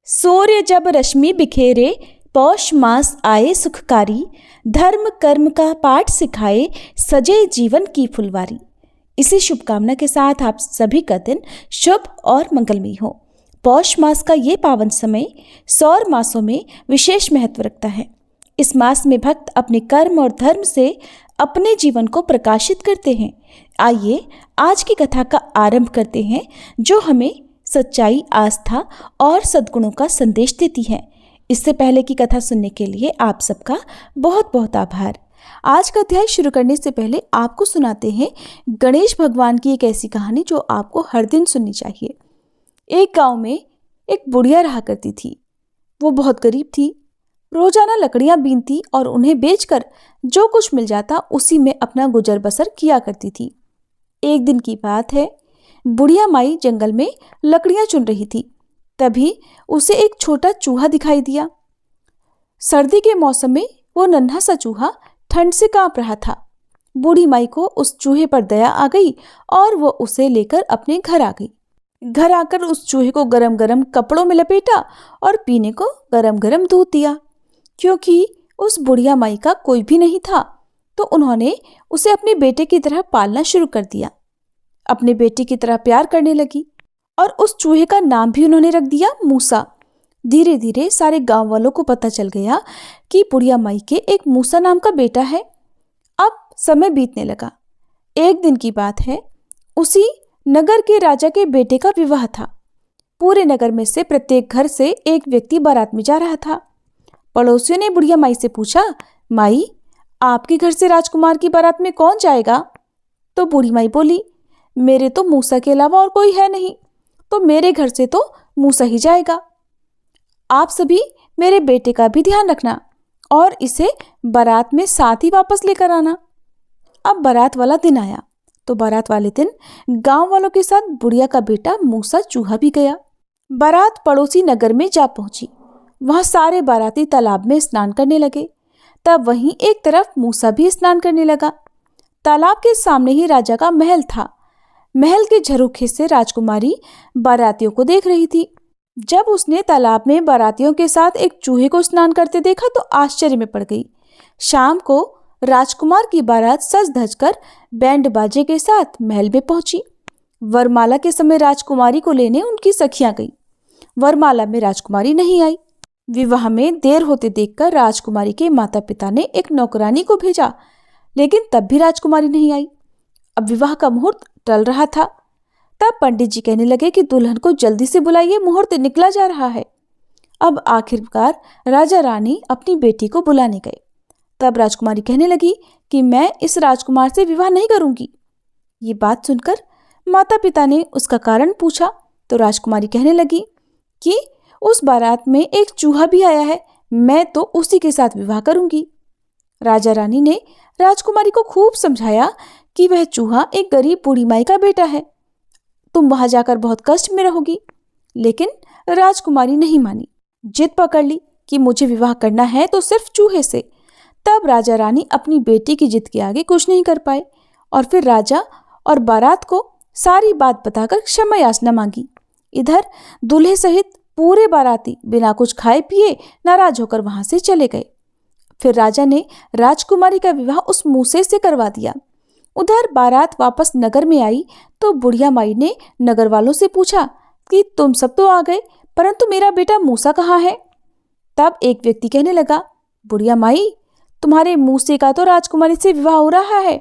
सूर्य जब रश्मि बिखेरे, पौष मास आए सुखकारी। धर्म कर्म का पाठ सिखाए, सजे जीवन की फुलवारी। इसी शुभकामना के साथ आप सभी का दिन शुभ और मंगलमय हो। पौष मास का ये पावन समय सौर मासों में विशेष महत्व रखता है। इस मास में भक्त अपने कर्म और धर्म से अपने जीवन को प्रकाशित करते हैं। आइए आज की कथा का आरंभ करते हैं, जो हमें सच्चाई, आस्था और सद्गुणों का संदेश देती है। इससे पहले की कथा सुनने के लिए आप सबका बहुत बहुत आभार। आज का अध्याय शुरू करने से पहले आपको सुनाते हैं गणेश भगवान की एक ऐसी कहानी जो आपको हर दिन सुननी चाहिए। एक गांव में एक बुढ़िया रहा करती थी। वो बहुत गरीब थी। रोजाना लकड़ियां बीनती और उन्हें बेचकर जो कुछ मिल जाता उसी में अपना गुजर बसर किया करती थी। एक दिन की बात है, बुढ़िया माई जंगल में लकड़ियां चुन रही थी। तभी उसे एक छोटा चूहा दिखाई दिया। सर्दी के मौसम में वो नन्हा सा चूहा ठंड से कांप रहा था। बूढ़ी माई को उस चूहे पर दया आ गई और वो उसे लेकर अपने घर आ गई। घर आकर उस चूहे को गरम गरम कपड़ों में लपेटा और पीने को गरम गरम दूध दिया। क्योंकि उस बुढ़िया माई का कोई भी नहीं था, तो उन्होंने उसे अपने बेटे की तरह पालना शुरू कर दिया। अपने बेटे की तरह प्यार करने लगी और उस चूहे का नाम भी उन्होंने रख दिया मूसा। धीरे धीरे सारे गांव वालों को पता चल गया कि बुढ़िया माई के एक मूसा नाम का बेटा है। अब समय बीतने लगा। एक दिन की बात है, उसी नगर के राजा के बेटे का विवाह था। पूरे नगर में से प्रत्येक घर से एक व्यक्ति बारात में जा रहा था। पड़ोसियों ने बुढ़िया माई से पूछा, माई, आपके घर से राजकुमार की बारात में कौन जाएगा? तो बूढ़ी माई बोली, मेरे तो मूसा के अलावा और कोई है नहीं, तो मेरे घर से तो मूसा ही जाएगा। आप सभी मेरे बेटे का भी ध्यान रखना और इसे बारात में साथ ही वापस लेकर आना। अब बारात वाला दिन आया तो बारात वाले दिन गांव वालों के साथ बुढ़िया का बेटा मूसा चूहा भी गया। बारात पड़ोसी नगर में जा पहुंची। वहां सारे बाराती तालाब में स्नान करने लगे। तब वहीं एक तरफ मूसा भी स्नान करने लगा। तालाब के सामने ही राजा का महल था। महल के झरोखे से राजकुमारी बारातियों को देख रही थी। जब उसने तालाब में बारातियों के साथ एक चूहे को स्नान करते देखा तो आश्चर्य में पड़ गई। शाम को राजकुमार की बारात सज धज कर बैंड बाजे के साथ महल में पहुंची। वरमाला के समय राजकुमारी को लेने उनकी सखियां गई। वरमाला में राजकुमारी नहीं आई। विवाह में देर होते देखकर राजकुमारी के माता पिता ने एक नौकरानी को भेजा, लेकिन तब भी राजकुमारी नहीं आई। अब विवाह का मुहूर्त टल रहा था। तब पंडित जी कहने लगे कि दुल्हन को जल्दी से बुलाइए, मुहूर्त निकला जा रहा है। अब आखिरकार राजा रानी अपनी बेटी को बुलाने गए। तब राजकुमारी कहने लगी कि मैं इस राजकुमार से विवाह नहीं करूंगी। ये बात सुनकर माता पिता ने उसका कारण पूछा तो राजकुमारी कहने लगी कि उस बारात में एक चूहा भी आया है, मैं तो उसी के साथ विवाह करूंगी। राजा रानी ने राजकुमारी को खूब समझाया कि वह चूहा एक गरीब बूढ़ी माई का बेटा है, तुम वहां जाकर बहुत कष्ट में रहोगी। लेकिन राजकुमारी नहीं मानी, जिद पकड़ ली कि मुझे विवाह करना है तो सिर्फ चूहे से। तब राजा रानी अपनी बेटी की जिद के आगे कुछ नहीं कर पाए और फिर राजा और बारात को सारी बात बताकर क्षमा याचना मांगी। इधर दूल्हे सहित पूरे बाराती बिना कुछ खाए पिए नाराज होकर वहां से चले गए। फिर राजा ने राजकुमारी का विवाह उस मूसे से करवा दिया। उधर बारात वापस नगर में आई तो बुढ़िया माई ने नगर वालों से पूछा कि तुम सब तो आ गए, परंतु मेरा बेटा मूसा कहाँ है? तब एक व्यक्ति कहने लगा, बुढ़िया माई, तुम्हारे मूसे का तो राजकुमारी से विवाह हो रहा है।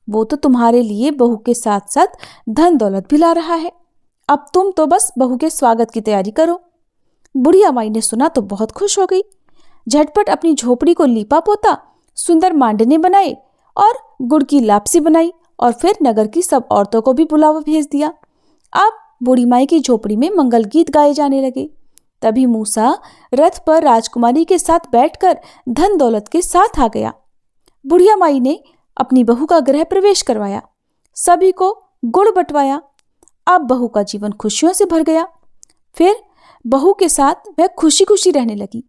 वो तो तुम्हारे लिए बहू के साथ साथ धन दौलत भी ला रहा है। अब तुम तो बस बहू के स्वागत की तैयारी करो। बुढ़िया माई ने सुना तो बहुत खुश हो गई। झटपट अपनी झोपड़ी को लीपा पोता, सुंदर मांडने बनाए और गुड़ की लापसी बनाई और फिर नगर की सब औरतों को भी बुलावा भेज दिया। अब बूढ़ी माई की झोपड़ी में मंगल गीत गाए जाने लगे। तभी मूसा रथ पर राजकुमारी के साथ बैठकर धन दौलत के साथ आ गया। बुढ़िया माई ने अपनी बहू का गृह प्रवेश करवाया, सभी को गुड़ बंटवाया। अब बहू का जीवन खुशियों से भर गया। फिर बहू के साथ वह खुशी खुशी रहने लगी।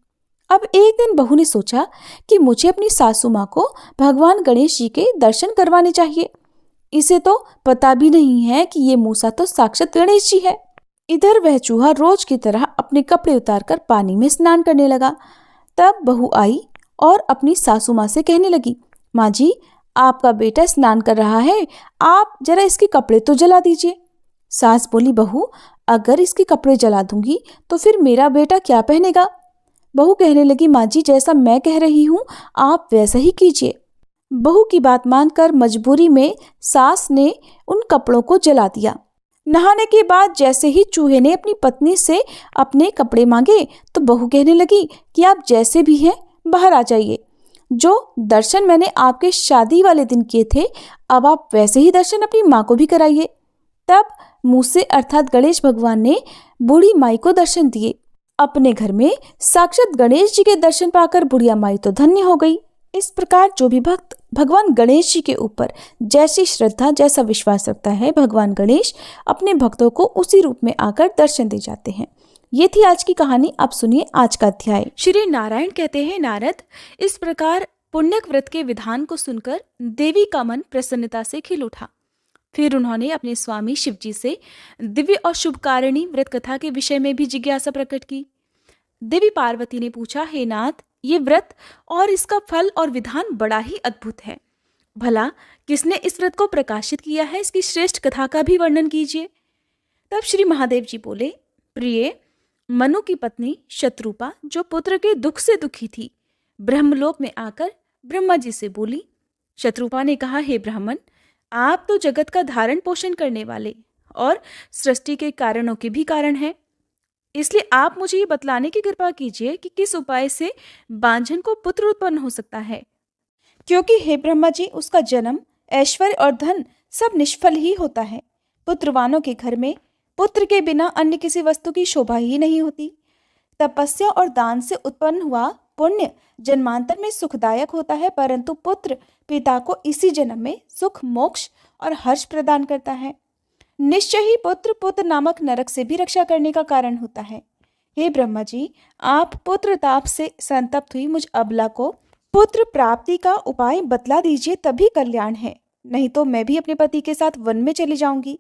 अब एक दिन बहू ने सोचा कि मुझे अपनी सासू माँ को भगवान गणेश जी के दर्शन करवाने चाहिए। इसे तो पता भी नहीं है कि ये मूसा तो साक्षात गणेश जी है। इधर वह चूहा रोज की तरह अपने कपड़े उतारकर पानी में स्नान करने लगा। तब बहू आई और अपनी सासू माँ से कहने लगी, माँ जी, आपका बेटा स्नान कर रहा है, आप जरा इसके कपड़े तो जला दीजिए। सास बोली, बहू, अगर इसके कपड़े जला दूंगी तो फिर मेरा बेटा क्या पहनेगा? बहू कहने लगी, माँ जी, जैसा मैं कह रही हूँ आप वैसा ही कीजिए। बहू की बात मानकर मजबूरी में सास ने उन कपड़ों को जला दिया। नहाने के बाद जैसे ही चूहे ने अपनी पत्नी से अपने कपड़े मांगे तो बहू कहने लगी कि आप जैसे भी हैं बाहर आ जाइए। जो दर्शन मैंने आपके शादी वाले दिन किए थे, अब आप वैसे ही दर्शन अपनी माँ को भी कराइए। तब मूसे अर्थात गणेश भगवान ने बूढ़ी माई को दर्शन दिए। अपने घर में साक्षात गणेश जी के दर्शन पाकर बुढ़िया माई तो धन्य हो गई। इस प्रकार जो भी भक्त भगवान गणेश जी के ऊपर जैसी श्रद्धा, जैसा विश्वास रखता है, भगवान गणेश अपने भक्तों को उसी रूप में आकर दर्शन दे जाते हैं। ये थी आज की कहानी। अब सुनिए आज का अध्याय। श्री नारायण कहते हैं, नारद, इस प्रकार पुण्यक व्रत के विधान को सुनकर देवी का मन प्रसन्नता से खिल उठा। फिर उन्होंने अपने स्वामी शिवजी से दिव्य और शुभकारिणी व्रत कथा के विषय में भी जिज्ञासा प्रकट की। देवी पार्वती ने पूछा, हे नाथ, ये व्रत और इसका फल और विधान बड़ा ही अद्भुत है। भला किसने इस व्रत को प्रकाशित किया है, इसकी श्रेष्ठ कथा का भी वर्णन कीजिए। तब श्री महादेव जी बोले, प्रिय, मनु की पत्नी शत्रुपा, जो पुत्र के दुख से दुखी थी, ब्रह्मलोक में आकर ब्रह्मा जी से बोली। शत्रुपा ने कहा, हे ब्राह्मण, आप तो जगत का धारण पोषण करने वाले और सृष्टि के कारणों के भी कारण हैं। इसलिए आप मुझे ये बतलाने की कृपा कीजिए कि किस उपाय से बांझन को पुत्र उत्पन्न हो सकता है, क्योंकि हे ब्रह्मा जी, उसका जन्म, ऐश्वर्य और धन सब निष्फल ही होता है। पुत्रवानों के घर में पुत्र के बिना अन्य किसी वस्तु की शोभा ही नहीं होती। तपस्या और दान से उत्पन्न हुआ पुण्य जन्मांतर में सुखदायक होता है, परंतु पुत्र पिता को इसी जन्म में सुख, मोक्ष और हर्ष प्रदान करता है। निश्चय ही पुत्र नामक नरक से भी रक्षा करने का कारण होता है। हे ब्रह्मा जी, आप पुत्र ताप से संतप्त हुई मुझ अबला को पुत्र प्राप्ति का उपाय बतला दीजिए, तभी कल्याण है, नहीं तो मैं भी अपने पति के साथ वन में चली जाऊंगी।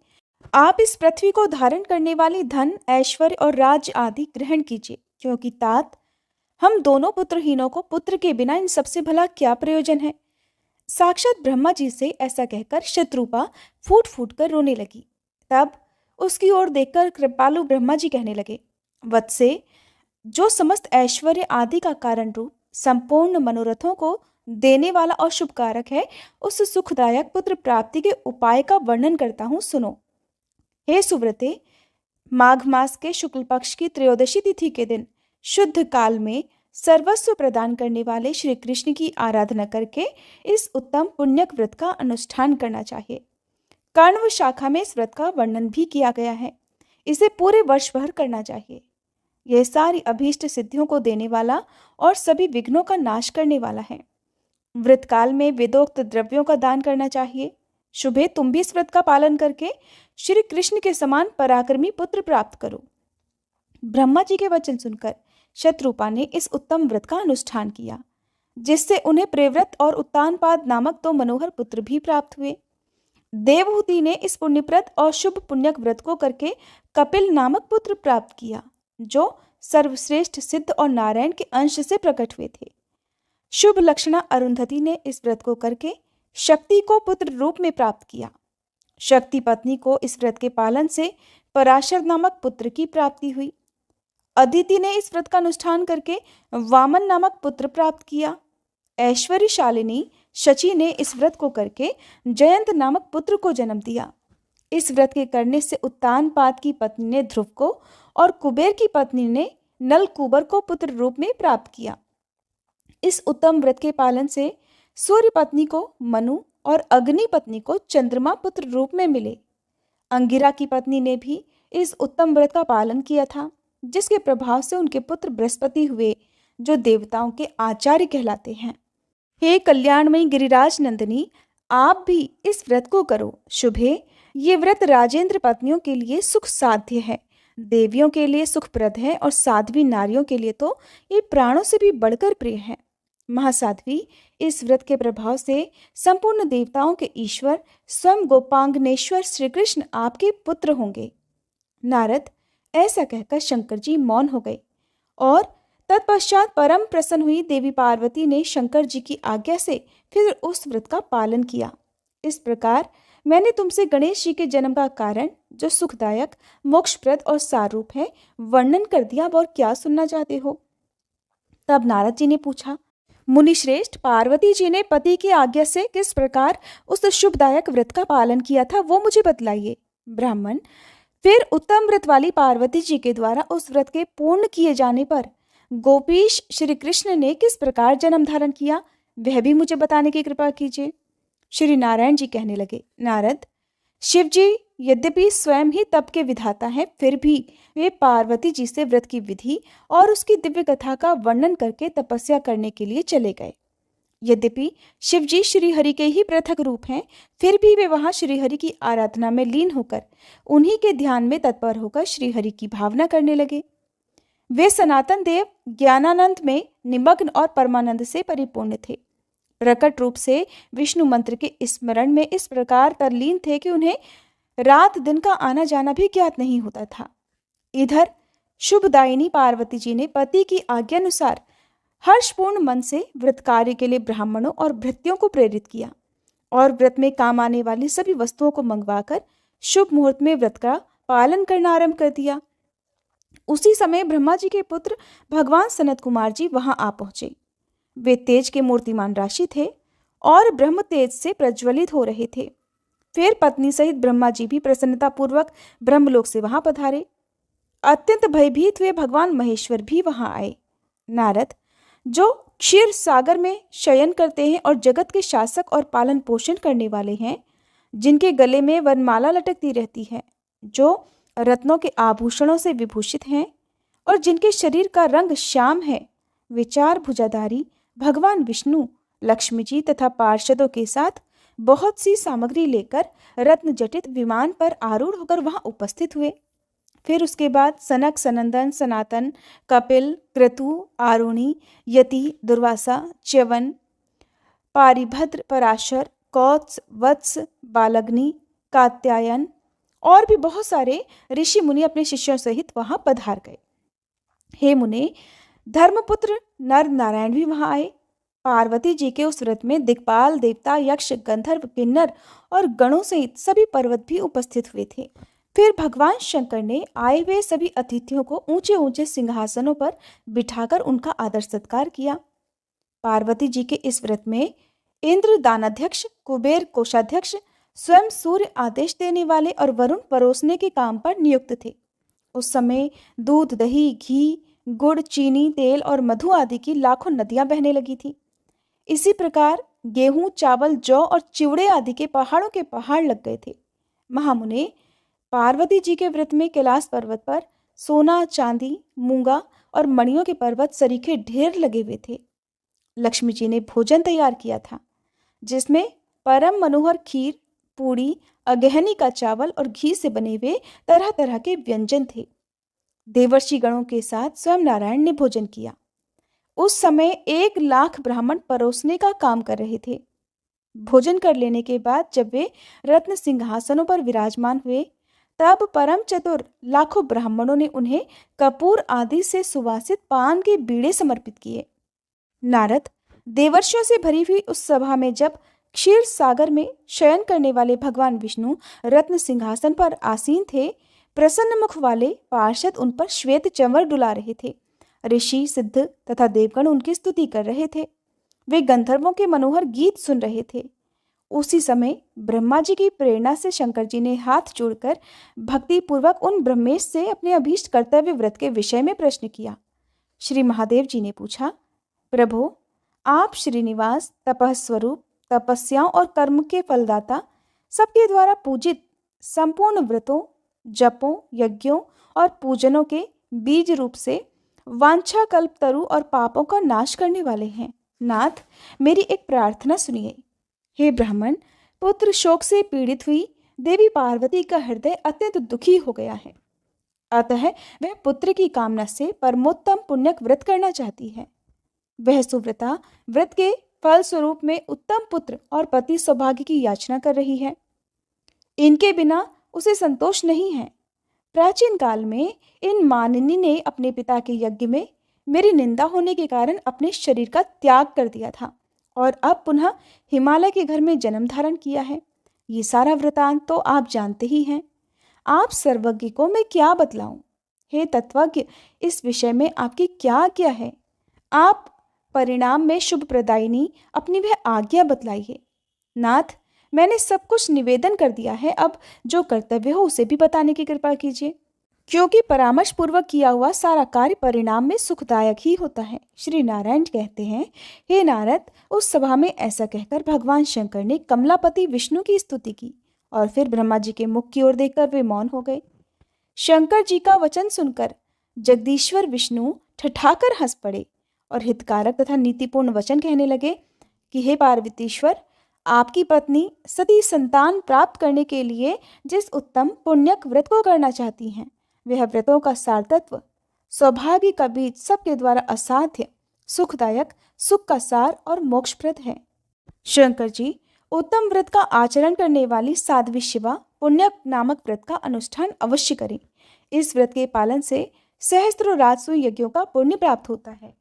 आप इस पृथ्वी को धारण करने वाली धन, ऐश्वर्य और राज्य आदि ग्रहण कीजिए, क्योंकि तात हम दोनों पुत्रहीनों को पुत्र के बिना इन सबसे भला क्या प्रयोजन है। साक्षात ब्रह्मा जी से ऐसा कहकर शत्रुपा फूट फूट कर रोने लगी। तब उसकी ओर देखकर कृपालु ब्रह्मा जी कहने लगे, वत्से, जो समस्त ऐश्वर्य आदि का कारण रूप, संपूर्ण मनोरथों को देने वाला और शुभकारक है, उस सुखदायक पुत्र प्राप्ति के उपाय का वर्णन करता हूँ, सुनो। हे सुव्रते, माघ मास के शुक्ल पक्ष की त्रयोदशी तिथि के दिन शुद्ध काल में सर्वस्व प्रदान करने वाले श्री कृष्ण की आराधना करके इस उत्तम पुण्यक व्रत का अनुष्ठान करना चाहिए। कण्व शाखा में इस व्रत का वर्णन भी किया गया है। इसे पूरे वर्ष भर करना चाहिए। यह सारी अभीष्ट सिद्धियों को देने वाला और सभी विघ्नों का नाश करने वाला है। व्रत काल में वेदोक्त द्रव्यों का दान करना चाहिए। शुभे, तुम भी इस व्रत का पालन करके श्री कृष्ण के समान पराक्रमी पुत्र प्राप्त करो। ब्रह्मा जी के वचन सुनकर शत्रुपा ने इस उत्तम व्रत का अनुष्ठान किया, जिससे उन्हें प्रेव्रत और उत्तानपाद नामक दो मनोहर पुत्र भी प्राप्त हुए। देवहूति ने इस पुण्यप्रद और शुभ पुण्यक व्रत को करके कपिल नामक पुत्र प्राप्त किया, जो सर्वश्रेष्ठ सिद्ध और नारायण के अंश से प्रकट हुए थे। शुभ लक्षणा अरुंधति ने इस व्रत को करके शक्ति को पुत्र रूप में प्राप्त किया। शक्ति पत्नी को इस व्रत के पालन से पराशर नामक पुत्र की प्राप्ति हुई। अदिति ने इस व्रत का अनुष्ठान करके वामन नामक पुत्र प्राप्त किया। ऐश्वर्यशालिनी शची ने इस व्रत को करके जयंत नामक पुत्र को जन्म दिया। इस व्रत के करने से उत्तानपाद की पत्नी ने ध्रुव को और कुबेर की पत्नी ने नलकूबर को पुत्र रूप में प्राप्त किया। इस उत्तम व्रत के पालन से सूर्य पत्नी को मनु और अग्नि पत्नी को चंद्रमा पुत्र रूप में मिले। अंगिरा की पत्नी ने भी इस उत्तम व्रत का पालन किया था, जिसके प्रभाव से उनके पुत्र बृहस्पति हुए, जो देवताओं के आचार्य कहलाते हैं। हे कल्याणमयी गिरिराज नंदिनी, आप भी इस व्रत को करो। शुभे, ये व्रत राजेंद्र पत्नियों के लिए सुख साध्य है, देवियों के लिए सुखप्रद है और साध्वी नारियों के लिए तो ये प्राणों से भी बढ़कर प्रिय है। महासाध्वी, इस व्रत के प्रभाव से संपूर्ण देवताओं के ईश्वर स्वयं गोपांगनेश्वर श्री कृष्ण आपके पुत्र होंगे। नारद, ऐसा कहकर शंकर जी मौन हो गए और तत्पश्चात परम प्रसन्न हुई देवी पार्वती ने शंकर जी की आज्ञा से फिर उस व्रत का पालन किया। इस प्रकार मैंने तुमसे गणेश जी के जन्म का कारण, जो सुखदायक, मोक्षप्रद और सारूप है, वर्णन कर दिया। अब और क्या सुनना चाहते हो? तब नारद जी ने पूछा, मुनि श्रेष्ठ, पार्वती जी ने पति की आज्ञा से किस प्रकार उस शुभदायक व्रत का पालन किया था, वो मुझे बतलाइए। ब्राह्मण, फिर उत्तम व्रत वाली पार्वती जी के द्वारा उस व्रत के पूर्ण किए जाने पर गोपीश श्री कृष्ण ने किस प्रकार जन्म धारण किया, वह भी मुझे बताने की कृपा कीजिए। श्री नारायण जी कहने लगे, नारद, शिव जी यद्यपि स्वयं ही तप के विधाता है, फिर भी वे पार्वती जी से व्रत की विधि और उसकी दिव्य कथा का वर्णन करके तपस्या करने के लिए चले गए। यद्यपि शिव जी श्रीहरि के ही पृथक रूप हैं, फिर भी वे वहां श्रीहरि की आराधना में लीन होकर उन्हीं के ध्यान में तत्पर होकर श्रीहरि की भावना करने लगे। वे सनातन देव ज्ञानानंद में निमग्न और परमानंद से परिपूर्ण थे। प्रकट रूप से विष्णु मंत्र के स्मरण में इस प्रकार तल्लीन थे कि उन्हें रात दिन का आना जाना भी ज्ञात नहीं होता था। इधर शुभदायिनी पार्वती जी ने पति की आज्ञा अनुसार हर्षपूर्ण मन से व्रत कार्य के लिए ब्राह्मणों और भृत्यों को प्रेरित किया और व्रत में काम आने वाली सभी वस्तुओं को मंगवाकर शुभ मुहूर्त में व्रत का पालन करना आरंभ कर दिया। उसी समय ब्रह्मा जी के पुत्र भगवान सनत कुमार जी वहां आ पहुंचे। वे तेज के मूर्तिमान राशि थे और ब्रह्म तेज से प्रज्वलित हो रहे थे। फिर पत्नी सहित ब्रह्मा जी भी प्रसन्नतापूर्वक ब्रह्मलोक से वहां पधारे। अत्यंत भयभीत हुए भगवान महेश्वर भी वहां आए। नारद, जो क्षीर सागर में शयन करते हैं और जगत के शासक और पालन पोषण करने वाले हैं, जिनके गले में वनमाला लटकती रहती है, जो रत्नों के आभूषणों से विभूषित हैं और जिनके शरीर का रंग श्याम है, वे चार भुजाधारी भगवान विष्णु, लक्ष्मी जी तथा पार्षदों के साथ बहुत सी सामग्री लेकर रत्न जटित विमान पर आरूढ़ होकर वहां उपस्थित हुए। फिर उसके बाद सनक, सनंदन, सनातन, कपिल, क्रतु, आरुणि, यति, दुर्वासा, च्यवन, पारिभद्र, पराशर, कौत्स, वत्स, बालग्नि, कात्यायन और भी बहुत सारे ऋषि मुनि अपने शिष्यों सहित वहां पधार गए। हे मुने, धर्मपुत्र नर नारायण भी वहां आए। पार्वती जी के उस व्रत में दिक्पाल, देवता, यक्ष, गंधर्व, किन्नर और गणों सहित सभी पर्वत भी उपस्थित हुए थे। फिर भगवान शंकर ने आए हुए सभी अतिथियों को ऊंचे ऊंचे सिंहासनों पर बिठाकर उनका आदर सत्कार किया। पार्वती जी के इस व्रत में इंद्र दानाध्यक्ष, कुबेर कोषाध्यक्ष, स्वयं सूर्य आदेश देने वाले और वरुण परोसने के काम पर नियुक्त थे। उस समय दूध, दही, घी, गुड़, चीनी, तेल और मधु आदि की लाखों नदियां बहने लगी थी। इसी प्रकार गेहूं, चावल, जौ और चिवड़े आदि के पहाड़ों के पहाड़ लग गए थे। महामुने, पार्वती जी के व्रत में कैलाश पर्वत पर सोना, चांदी, मूंगा और मणियों के पर्वत सरीखे ढेर लगे हुए थे। लक्ष्मी जी ने भोजन तैयार किया था, जिसमें परम मनोहर खीर, पूड़ी, अगहनी का चावल और घी से बने हुए तरह तरह के व्यंजन थे। देवर्षि गणों के साथ स्वयं नारायण ने भोजन किया। उस समय 1,00,000 ब्राह्मण परोसने का काम कर रहे थे। भोजन कर लेने के बाद जब वे रत्न सिंहासनों पर विराजमान हुए, तब परम चतुर लाखों ब्राह्मणों ने उन्हें कपूर आदि से सुवासित पान के बीड़े समर्पित किए। नारद, देवर्षियों से भरी हुई उस सभा में जब क्षीर सागर में शयन करने वाले भगवान विष्णु रत्न सिंहासन पर आसीन थे, प्रसन्न मुख वाले पार्षद उन पर श्वेत चंवर डुला रहे थे। ऋषि, सिद्ध तथा देवगण उनकी स्तुति कर रहे थे। वे गंधर्वों के मनोहर गीत सुन रहे थे। उसी समय ब्रह्मा जी की प्रेरणा से शंकर जी ने हाथ जोड़कर भक्ति पूर्वक उन ब्रह्मेश से अपने अभीष्ट कर्तव्य व्रत के विषय में प्रश्न किया। श्री महादेव जी ने पूछा, प्रभो, आप श्रीनिवास, तपस्वरूप, तपस्याओं और कर्म के फलदाता, सबके द्वारा पूजित, संपूर्ण व्रतों, जपों, यज्ञों और पूजनों के बीज रूप से वांछा, कल्पतरु और पापों का नाश करने वाले हैं। नाथ, मेरी एक प्रार्थना सुनिए। हे ब्राह्मण, पुत्र शोक से पीड़ित हुई देवी पार्वती का हृदय अत्यंत दुखी हो गया है। अतः वह पुत्र की कामना से परमोत्तम पुण्यक व्रत करना चाहती है। वह सुव्रता व्रत के फल स्वरूप में उत्तम पुत्र और पति सौभाग्य की याचना कर रही है। इनके बिना उसे संतोष नहीं है। प्राचीन काल में इन मानिनी ने अपने पिता के यज्ञ में मेरी निंदा होने के कारण अपने शरीर का त्याग कर दिया था और अब पुनः हिमालय के घर में जन्म धारण किया है। ये सारा वृतांत तो आप जानते ही हैं। आप सर्वज्ञ को मैं क्या बतलाऊं? हे तत्वज्ञ, इस विषय में आपकी क्या आज्ञा है? आप परिणाम में शुभ प्रदायिनी अपनी वह आज्ञा बतलाइए। नाथ, मैंने सब कुछ निवेदन कर दिया है, अब जो कर्तव्य हो उसे भी बताने की कृपा कीजिए, क्योंकि परामर्श पूर्वक किया हुआ सारा कार्य परिणाम में सुखदायक ही होता है। श्री नारायण कहते हैं, हे नारद, उस सभा में ऐसा कहकर भगवान शंकर ने कमलापति विष्णु की स्तुति की और फिर ब्रह्मा जी के मुख की ओर देखकर वे मौन हो गए। शंकर जी का वचन सुनकर जगदीश्वर विष्णु ठठाकर हंस पड़े और हितकारक तथा नीतिपूर्ण वचन कहने लगे कि हे पार्वतीश्वर, आपकी पत्नी सती संतान प्राप्त करने के लिए जिस उत्तम पुण्यक व्रत को करना चाहती हैं, वह व्रतों का सार तत्व, सौभाग्य का बीज, सबके द्वारा असाध्य, सुखदायक, सुख का सार और मोक्षप्रद है। शंकर जी, उत्तम व्रत का आचरण करने वाली साध्वी शिवा पुण्यक नामक व्रत का अनुष्ठान अवश्य करें। इस व्रत के पालन से सहस्त्रों राजसूय यज्ञों का पुण्य प्राप्त होता है।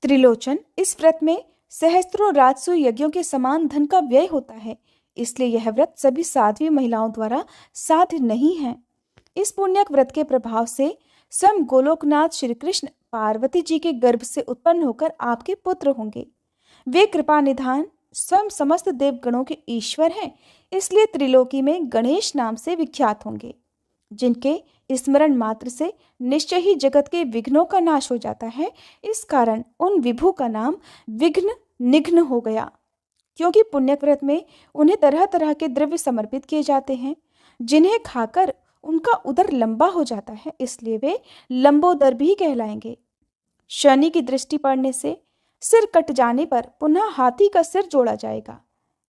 त्रिलोचन, इस व्रत में सहस्त्रों राजसूय यज्ञों के समान धन का व्यय होता है, इसलिए यह व्रत सभी साध्वी महिलाओं द्वारा साध्य नहीं है। इस पुण्यक व्रत के प्रभाव से स्वयं गोलोकनाथ श्री कृष्ण पार्वती जी के गर्भ से उत्पन्न होकर आपके पुत्र होंगे। वे कृपा निधान स्वयं समस्त देवगणों के ईश्वर हैं, इसलिए त्रिलोकी में गणेश नाम से विख्यात होंगे, जिनके स्मरण मात्र से निश्चय ही जगत के विघ्नों का नाश हो जाता है। इस कारण उन विभु का नाम विघ्न निघ्न हो गया, क्योंकि पुण्यक व्रत में उन्हें तरह तरह के द्रव्य समर्पित किए जाते हैं, जिन्हें खाकर उनका उदर लंबा हो जाता है, इसलिए वे लंबोदर भी कहलाएंगे। शनि की दृष्टि पड़ने से सिर कट जाने पर पुनः हाथी का सिर जोड़ा जाएगा,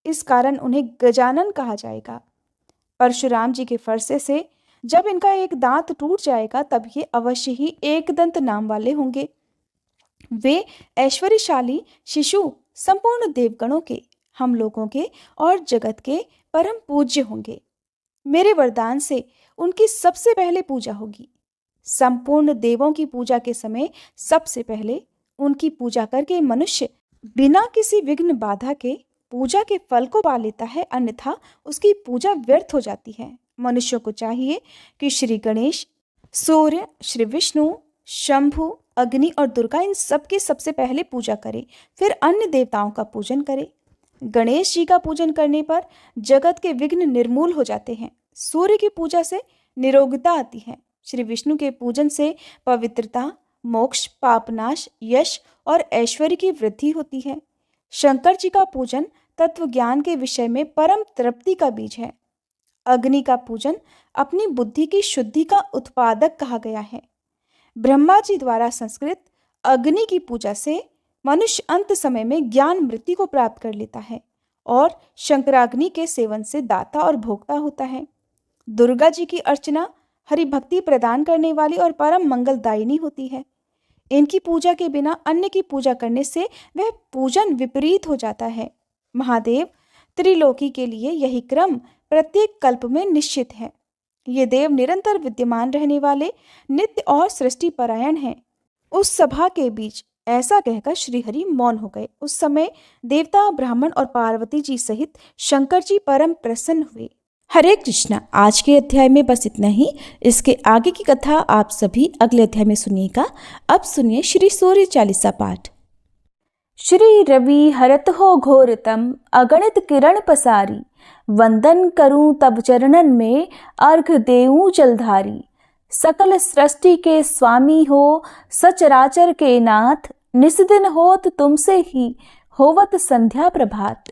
इस कारण उन्हें गजानन कहा जाएगा। परशुराम जी के फरसे से जब इनका एक दांत टूट जाएगा, तब ये अवश्य ही एक दंत नाम वाले होंगे। वे ऐश्वर्यशाली शिशु संपूर्ण देवगणों के, हम लोगों के और जगत के परम पूज्य होंगे। मेरे वरदान से उनकी सबसे पहले पूजा होगी। संपूर्ण देवों की पूजा के समय सबसे पहले उनकी पूजा करके मनुष्य बिना किसी विघ्न बाधा के पूजा के फल को पा लेता है, अन्यथा उसकी पूजा व्यर्थ हो जाती है। मनुष्य को चाहिए कि श्री गणेश, सूर्य, श्री विष्णु, शंभु, अग्नि और दुर्गा, इन सब की सबसे पहले पूजा करे, फिर अन्य देवताओं का पूजन करे। गणेश जी का पूजन करने पर जगत के विघ्न निर्मूल हो जाते हैं। सूर्य की पूजा से निरोगता आती है। श्री विष्णु के पूजन से पवित्रता, मोक्ष, पापनाश, यश और ऐश्वर्य की वृद्धि होती है। शंकर जी का पूजन तत्व ज्ञान के विषय में परम तृप्ति का बीज है। अग्नि का पूजन अपनी बुद्धि की शुद्धि का उत्पादक कहा गया है। ब्रह्मा जी द्वारा संस्कृत अग्नि की पूजा से मनुष्य अंत समय में ज्ञान मृत्यु को प्राप्त कर लेता है और शंकराग्नि के सेवन से दाता और भोक्ता होता है। दुर्गा जी की अर्चना हरि भक्ति प्रदान करने वाली और परम मंगलदायिनी होती है। इनकी पूजा के बिना अन्य की पूजा करने से वह पूजन विपरीत हो जाता है। महादेव, त्रिलोकी के लिए यही क्रम प्रत्येक कल्प में निश्चित है। ये देव निरंतर विद्यमान रहने वाले, नित्य और सृष्टि परायण हैं। उस सभा के बीच ऐसा कहकर श्रीहरि मौन हो गए। उस समय देवता, ब्राह्मण और पार्वती जी सहित शंकर जी परम प्रसन्न हुए। हरे कृष्णा। आज के अध्याय में बस इतना ही। इसके आगे की कथा आप सभी अगले अध्याय में सुनिएगा। अब सुनिए श्री सूर्य चालीसा पाठ। श्री रवि हरत हो घोरतम, अगणित किरण पसारी, वंदन करूं तब चरणन में, अर्घ देऊं जलधारी। सकल सृष्टि के स्वामी हो, सचराचर के नाथ, निस्दिन होत तुमसे ही, होवत संध्या प्रभात।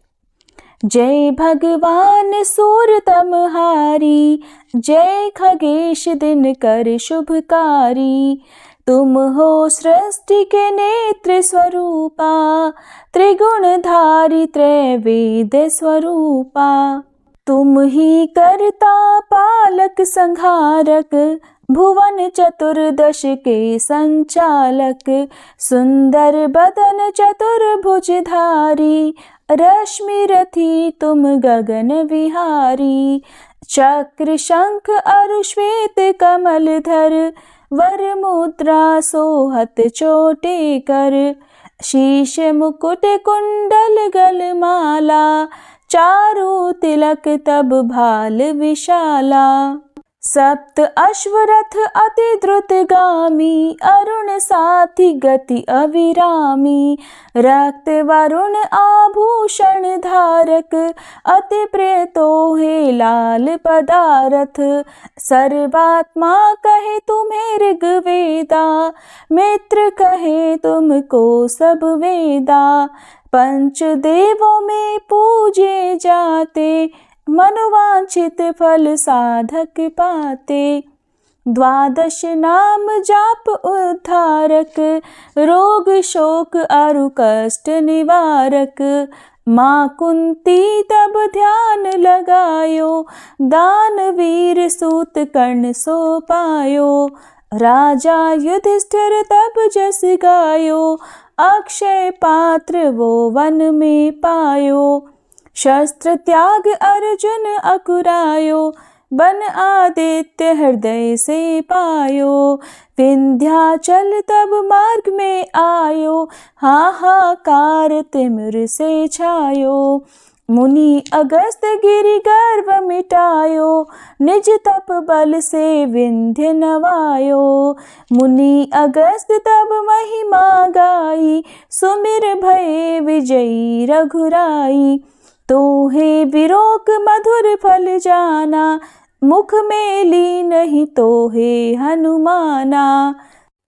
जय भगवान सूरतमहारी, जय खगेश दिन कर शुभकारी। तुम हो सृष्टि के नेत्र स्वरूपा, त्रिगुणधारी त्रैवेद स्वरूपा। तुम ही करता पालक संहारक, भुवन चतुर्दश के संचालक। सुंदर बदन चतुर्भुजधारी, रश्मि रथी तुम गगन विहारी। चक्र शंख अरु श्वेत कमल धर, वर मुद्रा सोहत चोटे कर। शीश मुकुट कुंडल गलमाला, चारु तिलक तब भाल विशाला। सप्त अश्वरथ अति द्रुतगामी, अरुण साथी गति अविरामी। रक्त वरुण आभूषण धारक, अति प्रिय तोहे लाल पदारथ। सर्वात्मा कहे तुम्हें ऋग्वेदा, मित्र कहे तुमको सब वेदा। पंच देवों में पूजे जाते, मनोवांछित फल साधक पाते। द्वादश नाम जाप उद्धारक, रोग शोक अरु कष्ट निवारक। माँ कुंती तब ध्यान लगायो, दानवीर सूत कर्ण सो पायो। राजा युधिष्ठिर तब जस गायो, अक्षय पात्र वो वन में पायो। शस्त्र त्याग अर्जुन अकुरायो, बन आदित्य हृदय से पायो। विंध्याचल तब मार्ग में आयो, हाहाकार तिमिर से छायो। मुनि अगस्त गिरि गर्व मिटायो, निज तप बल से विंध्य नवायो। मुनि अगस्त तब महिमा गाई, सुमिर भये विजयी रघुराई। तोहे विरोक मधुर फल जाना, मुख में ली नहीं तोहे हनुमाना।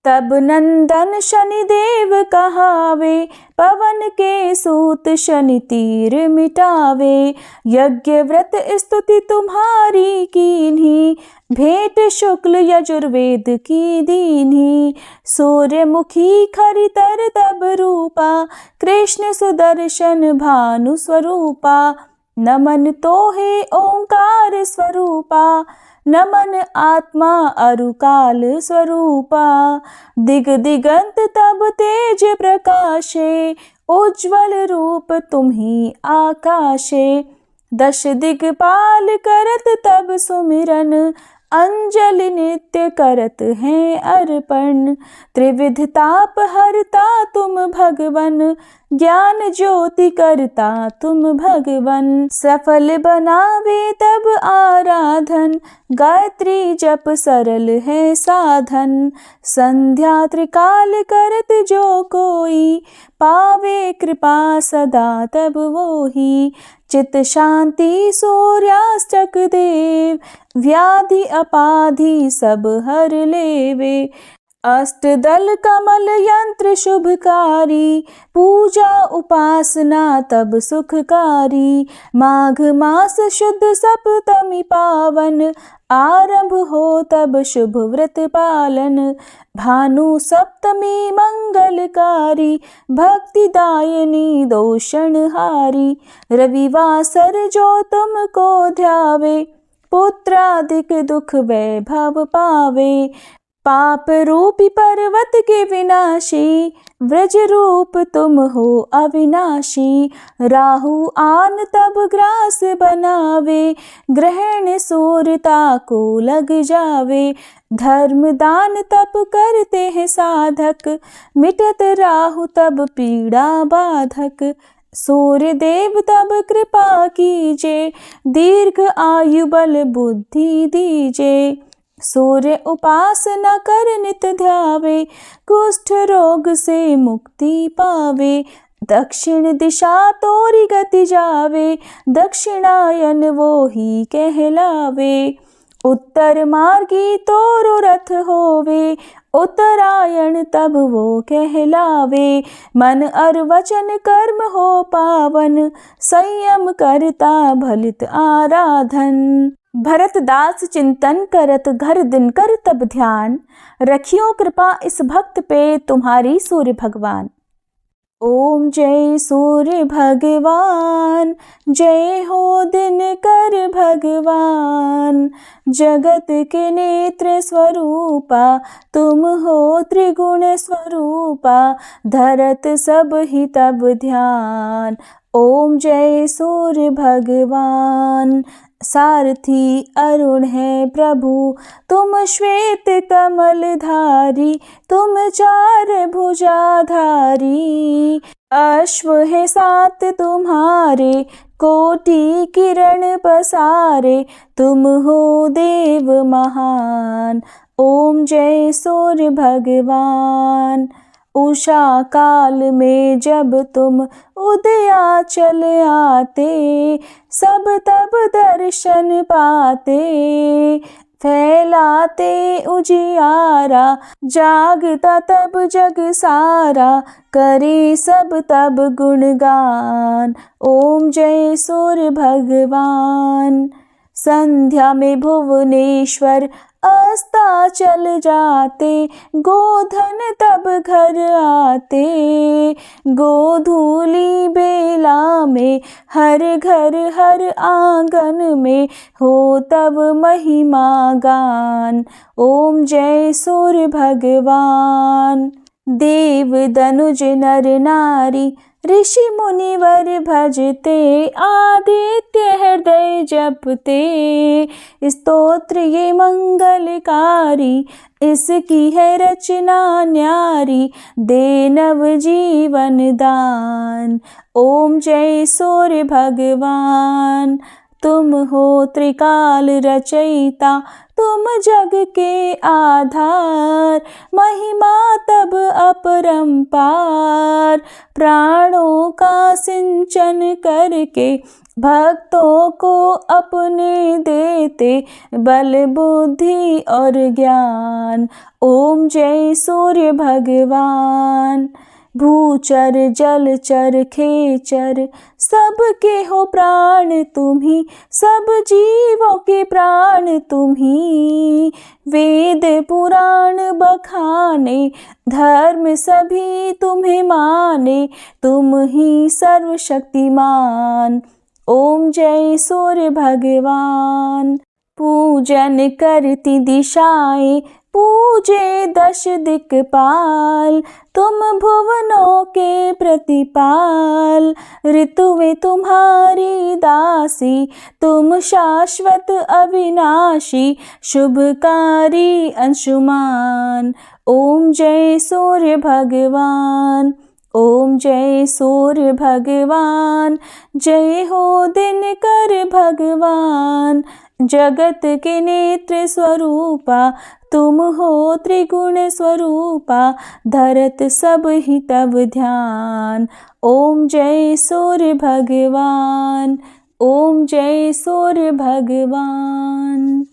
तब नंदन शनिदेव कहावे, पवन के सूत शनि तीर मिटावे। यज्ञ व्रत स्तुति तुम्हारी कीन्ही, भेंट शुक्ल यजुर्वेद की दीन्ही। सूर्यमुखी खरितर तब रूपा, कृष्ण सुदर्शन भानु स्वरूपा। नमन तोहे ओंकार स्वरूपा, नमन आत्मा अरु काल स्वरूपा। दिग दिगंत तब तेज प्रकाशे, उज्ज्वल रूप तुम्ही आकाशे। दश दिगपाल करत तब सुमिरन, अंजलि नित्य करत हैं अर्पण। त्रिविध ताप हरता तुम भगवन, ज्ञान ज्योति करता तुम भगवन। सफल बनावे तब आराधन, गायत्री जप सरल है साधन। संध्या त्रिकाल करत जो कोई, पावे कृपा सदा तब वोही। चित शांति सूर्यास्तक देव, व्याधि अपाधि सब हर लेवे। अष्टदल कमल यंत्र शुभकारी, पूजा उपासना तब सुखकारी। माघ मास शुद्ध सप्तमी पावन, आरंभ हो तब शुभ व्रत पालन। भानु सप्तमी मंगलकारी, भक्तिदायिनी दोषणहारी। रविवासर जो तुमको ध्यावे, पुत्रादिक दुख वैभव पावे। पाप रूपी पर्वत के विनाशी, व्रज रूप तुम हो अविनाशी। राहु आन तब ग्रास बनावे, ग्रहण सूर्यता को लग जावे। धर्म दान तप करते हैं साधक, मिटत राहु तब पीड़ा बाधक। सूर्य देव तब कृपा कीजे, दीर्घ आयु बल बुद्धि दीजे। सूर्य उपासना कर नित ध्यावे, कुष्ठ रोग से मुक्ति पावे। दक्षिण दिशा तोरी गति जावे, दक्षिणायन वो ही कहलावे। उत्तर मार्गी तोरो रथ होवे, उत्तरायण तब वो कहलावे। मन और वचन कर्म हो पावन, संयम करता भलित आराधन। भरत दास चिंतन करत घर दिन कर तब ध्यान, रखियो कृपा इस भक्त पे तुम्हारी सूर्य भगवान। ओम जय सूर्य भगवान, जय हो दिनकर भगवान। जगत के नेत्र स्वरूपा, तुम हो त्रिगुण स्वरूपा। धरत सब ही तब ध्यान, ओम जय सूर्य भगवान। सारथी अरुण है प्रभु, तुम श्वेत कमल धारी, तुम चार भुजाधारी। अश्व है सात तुम्हारे, कोटि किरण पसारे, तुम हो देव महान। ओम जय सूर्य भगवान। उषा काल में जब तुम उदयाचल आते, सब तब दर्शन पाते। फैलाते उजियारा, जागता तब जग सारा, करे सब तब गुणगान। ओम जय सूर्य भगवान। संध्या में भुवनेश्वर अस्ताचल जाते, गोधन तब घर आते। गोधूली बेला में हर घर हर आंगन में, हो तब महिमा गान। ओम जय सूर्य भगवान। देव दनुज नर नारी, ऋषि मुनिवर भजते, आदित्य हृदय जपते। स्तोत्र ये मंगलकारी, इसकी है रचना न्यारी, दे नव जीवन दान। ओम जय सूर्य भगवान। तुम हो त्रिकाल रचयिता, तुम जग के आधार, महिमा तब अपरंपार। प्राणों का सिंचन करके, भक्तों को अपने देते, बल बुद्धि और ज्ञान। ओम जय सूर्य भगवान। भूचर जलचर खेचर, सबके हो प्राण तुम्ही, सब जीवों के प्राण तुम्ही। वेद पुराण बखाने, धर्म सभी तुम्हें माने, तुम ही सर्वशक्तिमान। ओम जय सूर्य भगवान। पूजन करती दिशाएं, पूजे दश दिक्पाल, तुम भुवनों के प्रतिपाल। ऋतुएं तुम्हारी दासी, तुम शाश्वत अविनाशी, शुभकारी अंशुमान। ओम जय सूर्य भगवान। ओम जय सूर्य भगवान। जय हो दिनकर भगवान। जगत के नेत्र स्वरूपा, तुम हो त्रिगुण स्वरूपा, धरत सब ही तब ध्यान। ओम जय सूर्य भगवान। ओम जय सूर्य भगवान।